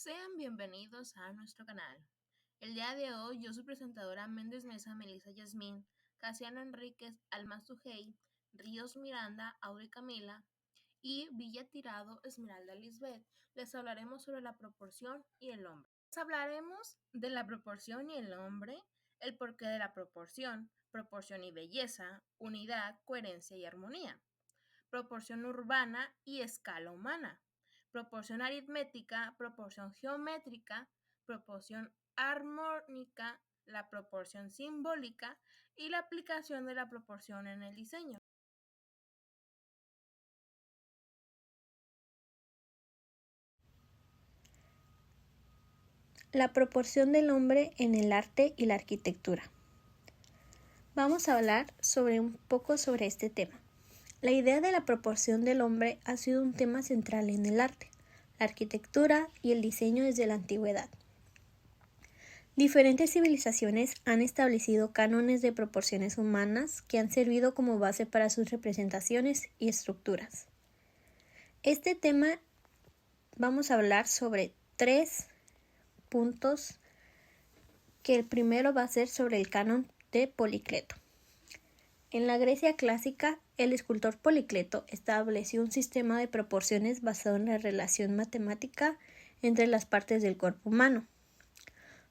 Sean bienvenidos a nuestro canal. El día de hoy yo soy presentadora Méndez Mesa, Melissa Yasmín, Casiano Enríquez, Alma Sujei, Ríos Miranda, Auri Camila y Villa Tirado, Esmeralda Lisbeth. Les hablaremos sobre la proporción y el hombre. Les hablaremos de la proporción y el hombre, el porqué de la proporción y belleza, unidad, coherencia y armonía, proporción urbana y escala humana, proporción aritmética, proporción geométrica, proporción armónica, la proporción simbólica y la aplicación de la proporción en el diseño. La proporción del hombre en el arte y la arquitectura. Vamos a hablar un poco sobre este tema. La idea de la proporción del hombre ha sido un tema central en el arte, la arquitectura y el diseño desde la antigüedad. Diferentes civilizaciones han establecido cánones de proporciones humanas que han servido como base para sus representaciones y estructuras. Este tema vamos a hablar sobre 3 puntos, que el primero va a ser sobre el canon de Policleto. En la Grecia clásica, el escultor Policleto estableció un sistema de proporciones basado en la relación matemática entre las partes del cuerpo humano.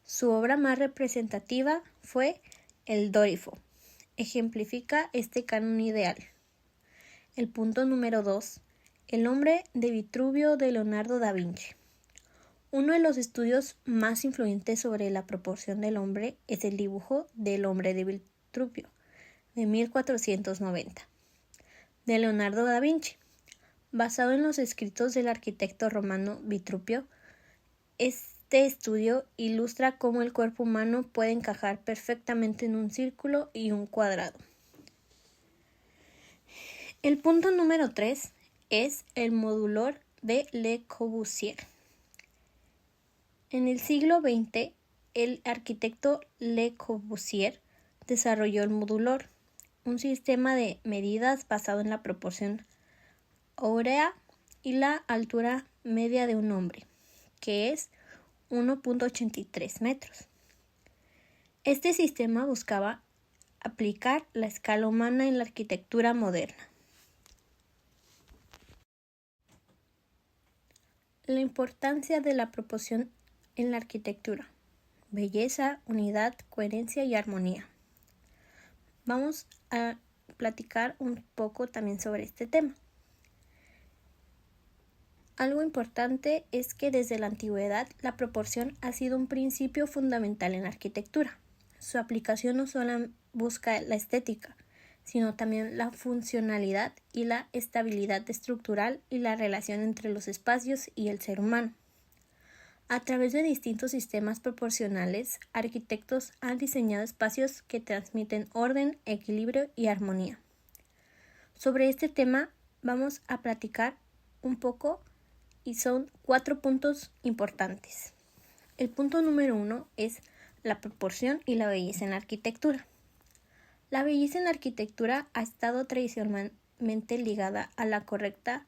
Su obra más representativa fue el Dórifo. Ejemplifica este canon ideal. El punto número 2. El hombre de Vitruvio de Leonardo da Vinci. Uno de los estudios más influyentes sobre la proporción del hombre es el dibujo del hombre de Vitruvio, de 1490, de Leonardo da Vinci. Basado en los escritos del arquitecto romano Vitruvio, este estudio ilustra cómo el cuerpo humano puede encajar perfectamente en un círculo y un cuadrado. El punto número 3 es el modulor de Le Corbusier. En el siglo XX, el arquitecto Le Corbusier desarrolló el modulor, un sistema de medidas basado en la proporción áurea y la altura media de un hombre, que es 1.83 metros. Este sistema buscaba aplicar la escala humana en la arquitectura moderna. La importancia de la proporción en la arquitectura: belleza, unidad, coherencia y armonía. Vamos a platicar un poco también sobre este tema. Algo importante es que desde la antigüedad la proporción ha sido un principio fundamental en la arquitectura. Su aplicación no solo busca la estética, sino también la funcionalidad y la estabilidad estructural y la relación entre los espacios y el ser humano. A través de distintos sistemas proporcionales, arquitectos han diseñado espacios que transmiten orden, equilibrio y armonía. Sobre este tema vamos a platicar un poco y son 4 puntos importantes. El punto número 1 es la proporción y la belleza en la arquitectura. La belleza en la arquitectura ha estado tradicionalmente ligada a la correcta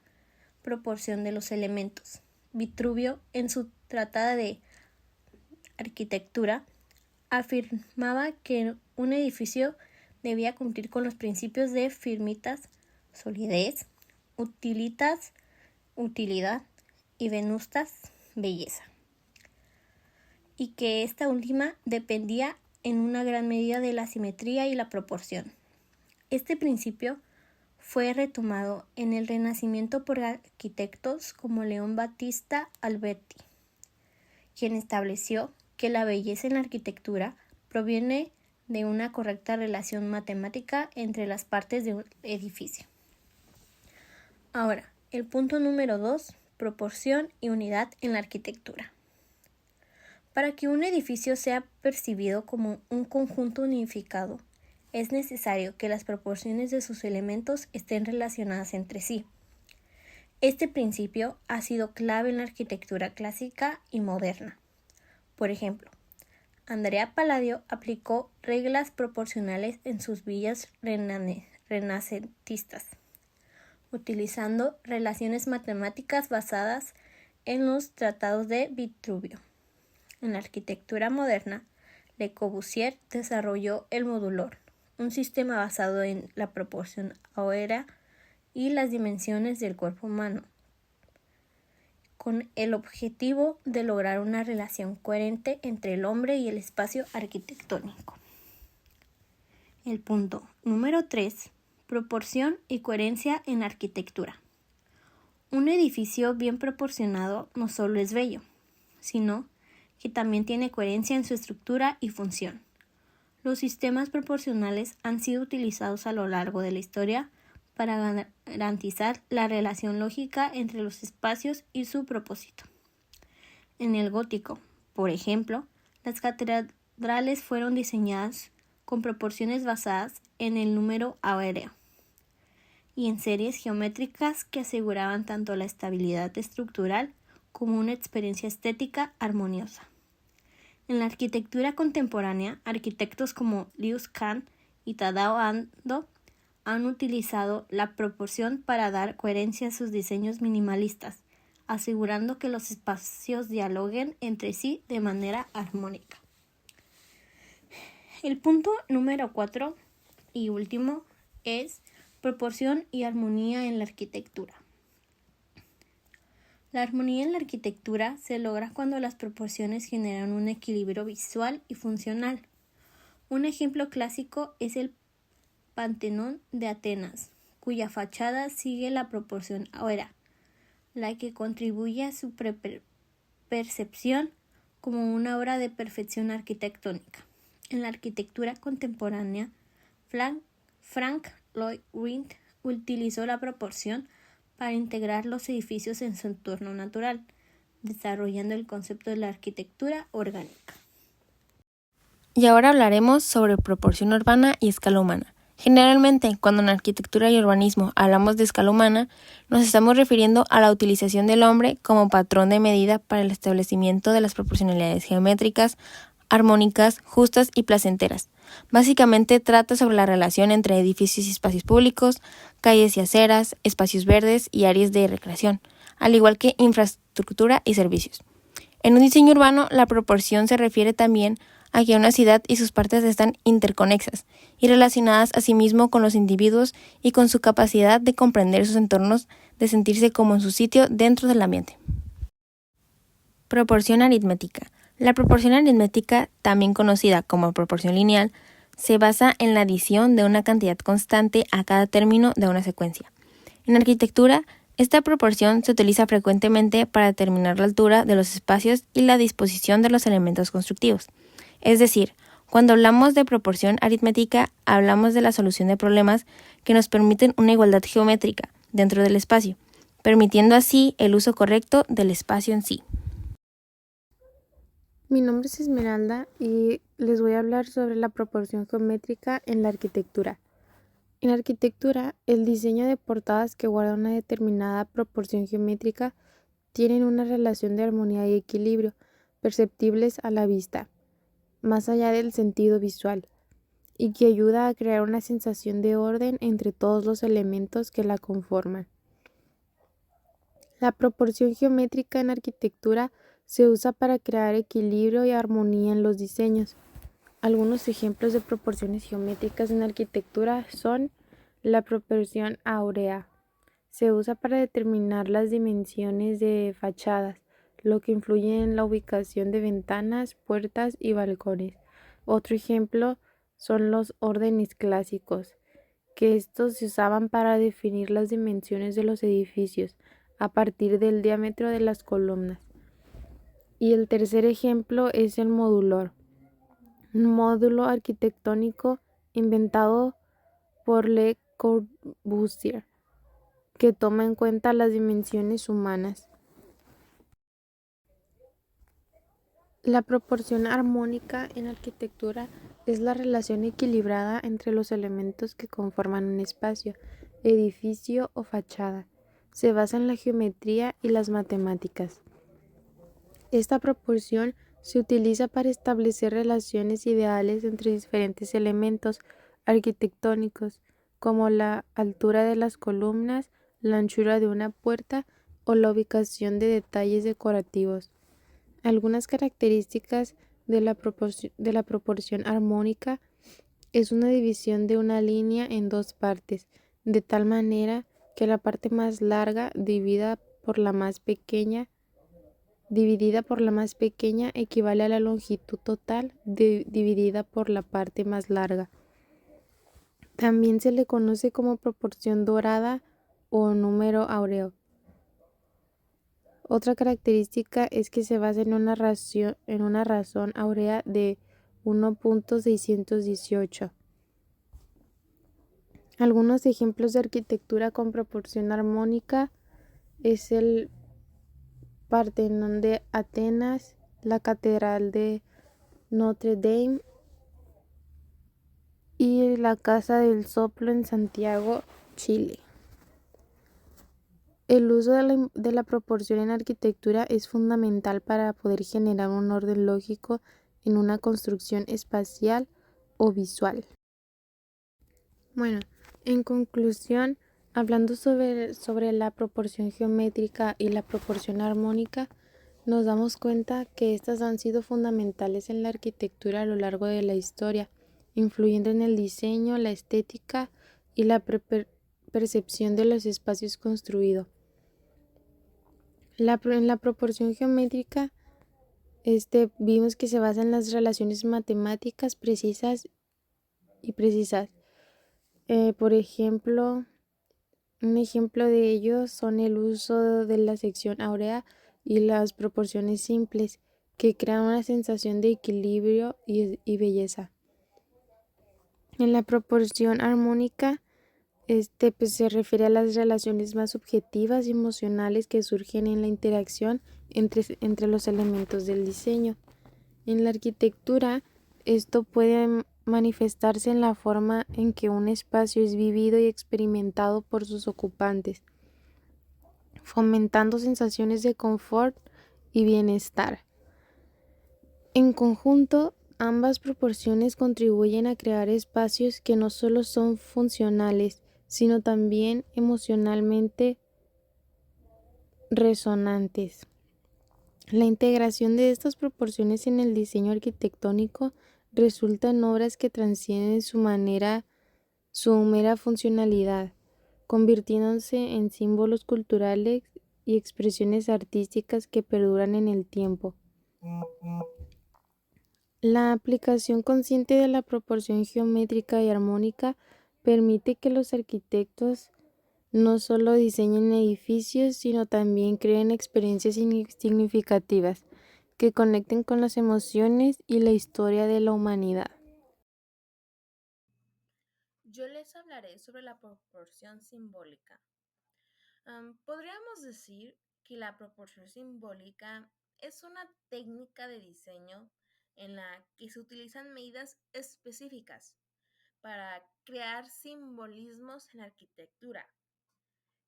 proporción de los elementos. Vitruvio, en su Tratada de Arquitectura, afirmaba que un edificio debía cumplir con los principios de firmitas, solidez, utilitas, utilidad y venustas, belleza, y que esta última dependía en una gran medida de la simetría y la proporción. Este principio fue retomado en el Renacimiento por arquitectos como León Battista Alberti, quien estableció que la belleza en la arquitectura proviene de una correcta relación matemática entre las partes de un edificio. Ahora, el punto número 2, proporción y unidad en la arquitectura. Para que un edificio sea percibido como un conjunto unificado, es necesario que las proporciones de sus elementos estén relacionadas entre sí. Este principio ha sido clave en la arquitectura clásica y moderna. Por ejemplo, Andrea Palladio aplicó reglas proporcionales en sus villas renacentistas, utilizando relaciones matemáticas basadas en los tratados de Vitruvio. En la arquitectura moderna, Le Corbusier desarrolló el modulor, un sistema basado en la proporción áurea y las dimensiones del cuerpo humano, con el objetivo de lograr una relación coherente entre el hombre y el espacio arquitectónico. El punto número 3. Proporción y coherencia en arquitectura. Un edificio bien proporcionado no solo es bello, sino que también tiene coherencia en su estructura y función. Los sistemas proporcionales han sido utilizados a lo largo de la historia para garantizar la relación lógica entre los espacios y su propósito. En el gótico, por ejemplo, las catedrales fueron diseñadas con proporciones basadas en el número áureo y en series geométricas que aseguraban tanto la estabilidad estructural como una experiencia estética armoniosa. En la arquitectura contemporánea, arquitectos como Liu Kahn y Tadao Ando han utilizado la proporción para dar coherencia a sus diseños minimalistas, asegurando que los espacios dialoguen entre sí de manera armónica. El punto número 4 y último es proporción y armonía en la arquitectura. La armonía en la arquitectura se logra cuando las proporciones generan un equilibrio visual y funcional. Un ejemplo clásico es el Panteón de Atenas, cuya fachada sigue la proporción áurea, la que contribuye a su percepción como una obra de perfección arquitectónica. En la arquitectura contemporánea, Frank Lloyd Wright utilizó la proporción para integrar los edificios en su entorno natural, desarrollando el concepto de la arquitectura orgánica. Y ahora hablaremos sobre proporción urbana y escala humana. Generalmente, cuando en arquitectura y urbanismo hablamos de escala humana, nos estamos refiriendo a la utilización del hombre como patrón de medida para el establecimiento de las proporcionalidades geométricas, armónicas, justas y placenteras. Básicamente trata sobre la relación entre edificios y espacios públicos, calles y aceras, espacios verdes y áreas de recreación, al igual que infraestructura y servicios. En un diseño urbano, la proporción se refiere también a que una ciudad y sus partes están interconexas y relacionadas asimismo con los individuos y con su capacidad de comprender sus entornos, de sentirse como en su sitio dentro del ambiente. Proporción aritmética. La proporción aritmética, también conocida como proporción lineal, se basa en la adición de una cantidad constante a cada término de una secuencia. En arquitectura, esta proporción se utiliza frecuentemente para determinar la altura de los espacios y la disposición de los elementos constructivos. Es decir, cuando hablamos de proporción aritmética, hablamos de la solución de problemas que nos permiten una igualdad geométrica dentro del espacio, permitiendo así el uso correcto del espacio en sí. Mi nombre es Esmeralda y les voy a hablar sobre la proporción geométrica en la arquitectura. En arquitectura, el diseño de portadas que guarda una determinada proporción geométrica tienen una relación de armonía y equilibrio perceptibles a la vista, más allá del sentido visual, y que ayuda a crear una sensación de orden entre todos los elementos que la conforman. La proporción geométrica en arquitectura se usa para crear equilibrio y armonía en los diseños. Algunos ejemplos de proporciones geométricas en arquitectura son la proporción áurea. Se usa para determinar las dimensiones de fachadas, lo que influye en la ubicación de ventanas, puertas y balcones. Otro ejemplo son los órdenes clásicos, que estos se usaban para definir las dimensiones de los edificios a partir del diámetro de las columnas. Y el tercer ejemplo es el modulor, un módulo arquitectónico inventado por Le Corbusier, que toma en cuenta las dimensiones humanas. La proporción armónica en arquitectura es la relación equilibrada entre los elementos que conforman un espacio, edificio o fachada. Se basa en la geometría y las matemáticas. Esta proporción se utiliza para establecer relaciones ideales entre diferentes elementos arquitectónicos, como la altura de las columnas, la anchura de una puerta o la ubicación de detalles decorativos. Algunas características de la proporción armónica es una división de una línea en dos partes, de tal manera que la parte más larga dividida por la más pequeña equivale a la longitud total dividida por la parte más larga. También se le conoce como proporción dorada o número áureo. Otra característica es que se basa en una razón áurea de 1.618. Algunos ejemplos de arquitectura con proporción armónica es el Partenón de Atenas, la Catedral de Notre Dame y la Casa del Soplo en Santiago, Chile. El uso de la proporción en arquitectura es fundamental para poder generar un orden lógico en una construcción espacial o visual. Bueno, en conclusión, hablando sobre la proporción geométrica y la proporción armónica, nos damos cuenta que estas han sido fundamentales en la arquitectura a lo largo de la historia, influyendo en el diseño, la estética y la percepción de los espacios construidos. En la proporción geométrica, vimos que se basa en las relaciones matemáticas precisas. Por ejemplo, un ejemplo de ello son el uso de la sección áurea y las proporciones simples, que crean una sensación de equilibrio y belleza. En la proporción armónica, pues, se refiere a las relaciones más subjetivas y emocionales que surgen en la interacción entre los elementos del diseño. En la arquitectura, esto puede manifestarse en la forma en que un espacio es vivido y experimentado por sus ocupantes, fomentando sensaciones de confort y bienestar. En conjunto, ambas proporciones contribuyen a crear espacios que no solo son funcionales, sino también emocionalmente resonantes. La integración de estas proporciones en el diseño arquitectónico resulta en obras que trascienden su mera funcionalidad, convirtiéndose en símbolos culturales y expresiones artísticas que perduran en el tiempo. La aplicación consciente de la proporción geométrica y armónica permite que los arquitectos no solo diseñen edificios, sino también creen experiencias significativas que conecten con las emociones y la historia de la humanidad. Yo les hablaré sobre la proporción simbólica. Podríamos decir que la proporción simbólica es una técnica de diseño en la que se utilizan medidas específicas para crear simbolismos en arquitectura.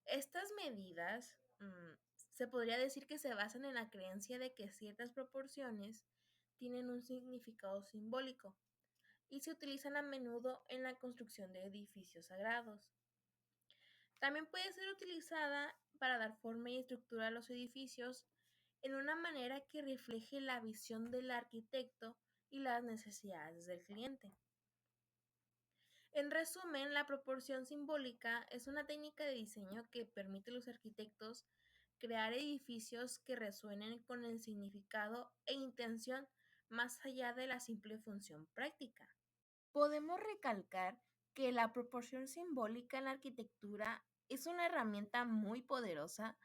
Estas medidas se podría decir que se basan en la creencia de que ciertas proporciones tienen un significado simbólico y se utilizan a menudo en la construcción de edificios sagrados. También puede ser utilizada para dar forma y estructura a los edificios en una manera que refleje la visión del arquitecto y las necesidades del cliente. En resumen, la proporción simbólica es una técnica de diseño que permite a los arquitectos crear edificios que resuenen con el significado e intención más allá de la simple función práctica. Podemos recalcar que la proporción simbólica en la arquitectura es una herramienta muy poderosa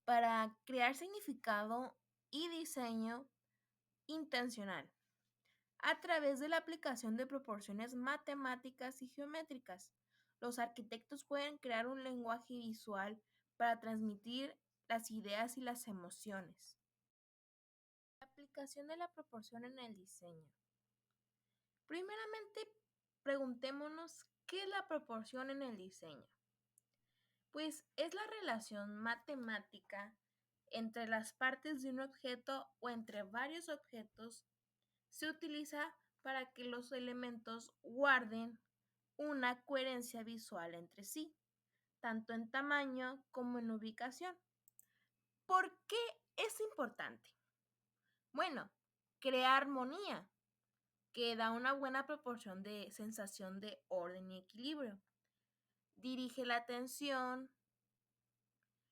para crear significado y diseño intencional a través de la aplicación de proporciones matemáticas y geométricas. Los arquitectos pueden crear un lenguaje visual para transmitir las ideas y las emociones. La aplicación de la proporción en el diseño. Primeramente, preguntémonos qué es la proporción en el diseño. Pues es la relación matemática entre las partes de un objeto o entre varios objetos. Se utiliza para que los elementos guarden una coherencia visual entre sí, tanto en tamaño como en ubicación. es importante? Bueno, crea armonía, que da una buena proporción de sensación de orden y equilibrio. Dirige la atención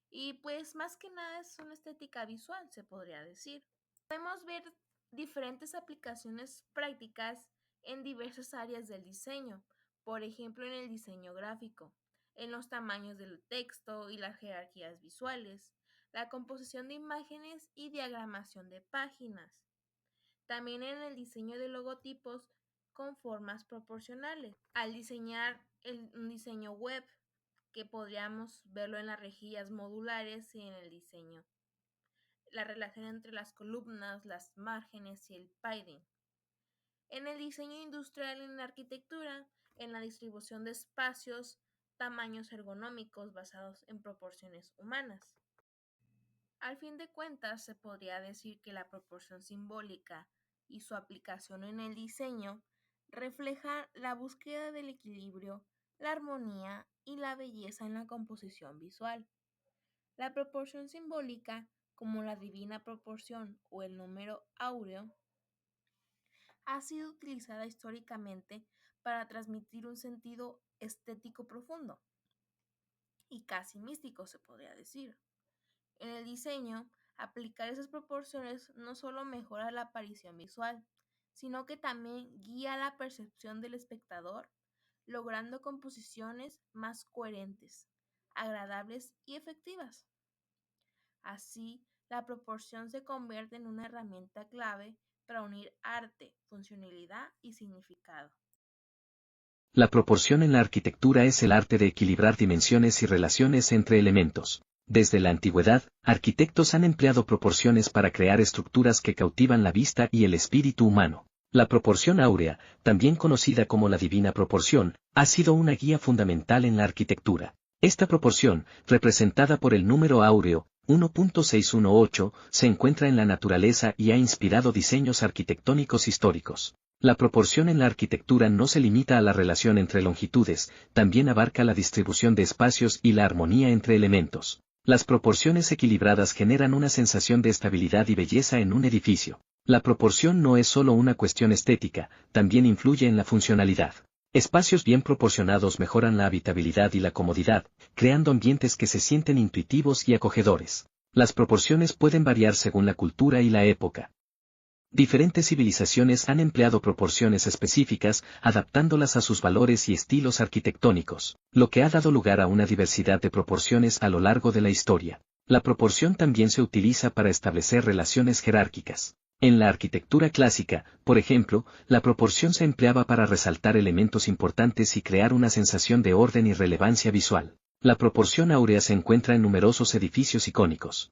y pues más que nada es una estética visual, se podría decir. Podemos ver diferentes aplicaciones prácticas en diversas áreas del diseño, por ejemplo en el diseño gráfico, en los tamaños del texto y las jerarquías visuales, la composición de imágenes y diagramación de páginas. También en el diseño de logotipos con formas proporcionales. Al diseñar un diseño web, que podríamos verlo en las rejillas modulares y en el diseño. La relación entre las columnas, las márgenes y el padding. En el diseño industrial y en la arquitectura, en la distribución de espacios, tamaños ergonómicos basados en proporciones humanas. Al fin de cuentas, se podría decir que la proporción simbólica y su aplicación en el diseño refleja la búsqueda del equilibrio, la armonía y la belleza en la composición visual. La proporción simbólica, como la divina proporción o el número áureo, ha sido utilizada históricamente para transmitir un sentido estético profundo y casi místico, se podría decir. En el diseño, aplicar esas proporciones no solo mejora la aparición visual, sino que también guía la percepción del espectador, logrando composiciones más coherentes, agradables y efectivas. Así, la proporción se convierte en una herramienta clave para unir arte, funcionalidad y significado. La proporción en la arquitectura es el arte de equilibrar dimensiones y relaciones entre elementos. Desde la antigüedad, arquitectos han empleado proporciones para crear estructuras que cautivan la vista y el espíritu humano. La proporción áurea, también conocida como la divina proporción, ha sido una guía fundamental en la arquitectura. Esta proporción, representada por el número áureo, 1.618, se encuentra en la naturaleza y ha inspirado diseños arquitectónicos históricos. La proporción en la arquitectura no se limita a la relación entre longitudes, también abarca la distribución de espacios y la armonía entre elementos. Las proporciones equilibradas generan una sensación de estabilidad y belleza en un edificio. La proporción no es solo una cuestión estética, también influye en la funcionalidad. Espacios bien proporcionados mejoran la habitabilidad y la comodidad, creando ambientes que se sienten intuitivos y acogedores. Las proporciones pueden variar según la cultura y la época. Diferentes civilizaciones han empleado proporciones específicas, adaptándolas a sus valores y estilos arquitectónicos, lo que ha dado lugar a una diversidad de proporciones a lo largo de la historia. La proporción también se utiliza para establecer relaciones jerárquicas. En la arquitectura clásica, por ejemplo, la proporción se empleaba para resaltar elementos importantes y crear una sensación de orden y relevancia visual. La proporción áurea se encuentra en numerosos edificios icónicos.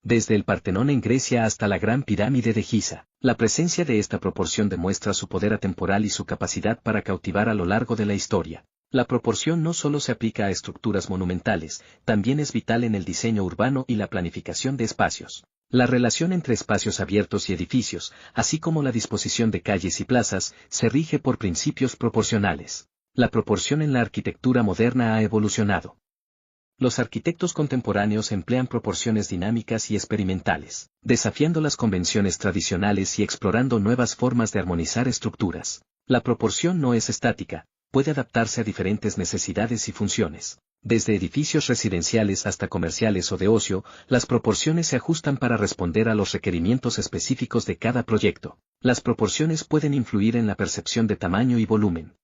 Desde el Partenón en Grecia hasta la Gran Pirámide de Giza, la presencia de esta proporción demuestra su poder atemporal y su capacidad para cautivar a lo largo de la historia. La proporción no solo se aplica a estructuras monumentales, también es vital en el diseño urbano y la planificación de espacios. La relación entre espacios abiertos y edificios, así como la disposición de calles y plazas, se rige por principios proporcionales. La proporción en la arquitectura moderna ha evolucionado. Los arquitectos contemporáneos emplean proporciones dinámicas y experimentales, desafiando las convenciones tradicionales y explorando nuevas formas de armonizar estructuras. La proporción no es estática, puede adaptarse a diferentes necesidades y funciones. Desde edificios residenciales hasta comerciales o de ocio, las proporciones se ajustan para responder a los requerimientos específicos de cada proyecto. Las proporciones pueden influir en la percepción de tamaño y volumen.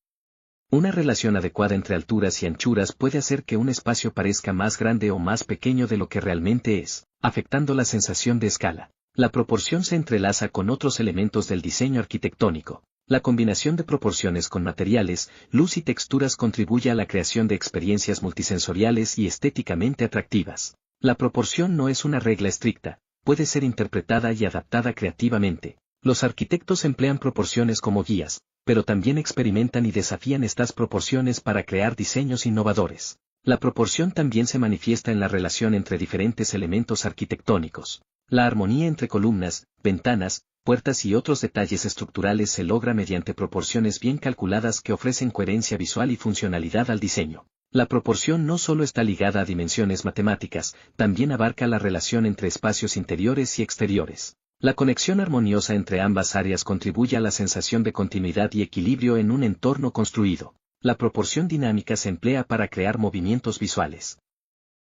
Una relación adecuada entre alturas y anchuras puede hacer que un espacio parezca más grande o más pequeño de lo que realmente es, afectando la sensación de escala. La proporción se entrelaza con otros elementos del diseño arquitectónico. La combinación de proporciones con materiales, luz y texturas contribuye a la creación de experiencias multisensoriales y estéticamente atractivas. La proporción no es una regla estricta, puede ser interpretada y adaptada creativamente. Los arquitectos emplean proporciones como guías, pero también experimentan y desafían estas proporciones para crear diseños innovadores. La proporción también se manifiesta en la relación entre diferentes elementos arquitectónicos. La armonía entre columnas, ventanas, puertas y otros detalles estructurales se logra mediante proporciones bien calculadas que ofrecen coherencia visual y funcionalidad al diseño. La proporción no solo está ligada a dimensiones matemáticas, también abarca la relación entre espacios interiores y exteriores. La conexión armoniosa entre ambas áreas contribuye a la sensación de continuidad y equilibrio en un entorno construido. La proporción dinámica se emplea para crear movimientos visuales.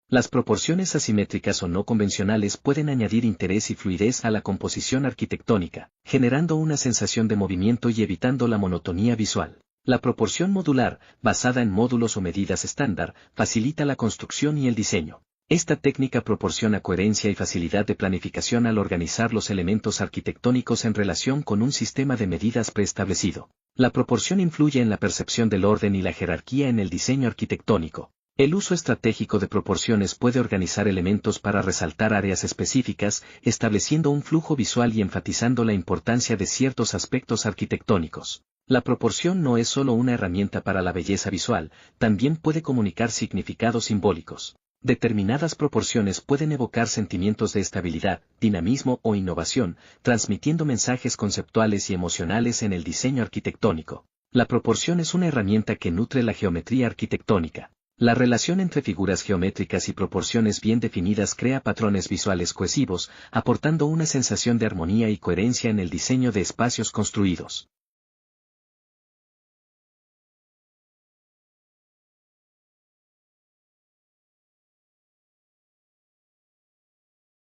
Las proporciones asimétricas o no convencionales pueden añadir interés y fluidez a la composición arquitectónica, generando una sensación de movimiento y evitando la monotonía visual. La proporción modular, basada en módulos o medidas estándar, facilita la construcción y el diseño. Esta técnica proporciona coherencia y facilidad de planificación al organizar los elementos arquitectónicos en relación con un sistema de medidas preestablecido. La proporción influye en la percepción del orden y la jerarquía en el diseño arquitectónico. El uso estratégico de proporciones puede organizar elementos para resaltar áreas específicas, estableciendo un flujo visual y enfatizando la importancia de ciertos aspectos arquitectónicos. La proporción no es solo una herramienta para la belleza visual, también puede comunicar significados simbólicos. Determinadas proporciones pueden evocar sentimientos de estabilidad, dinamismo o innovación, transmitiendo mensajes conceptuales y emocionales en el diseño arquitectónico. La proporción es una herramienta que nutre la geometría arquitectónica. La relación entre figuras geométricas y proporciones bien definidas crea patrones visuales cohesivos, aportando una sensación de armonía y coherencia en el diseño de espacios construidos.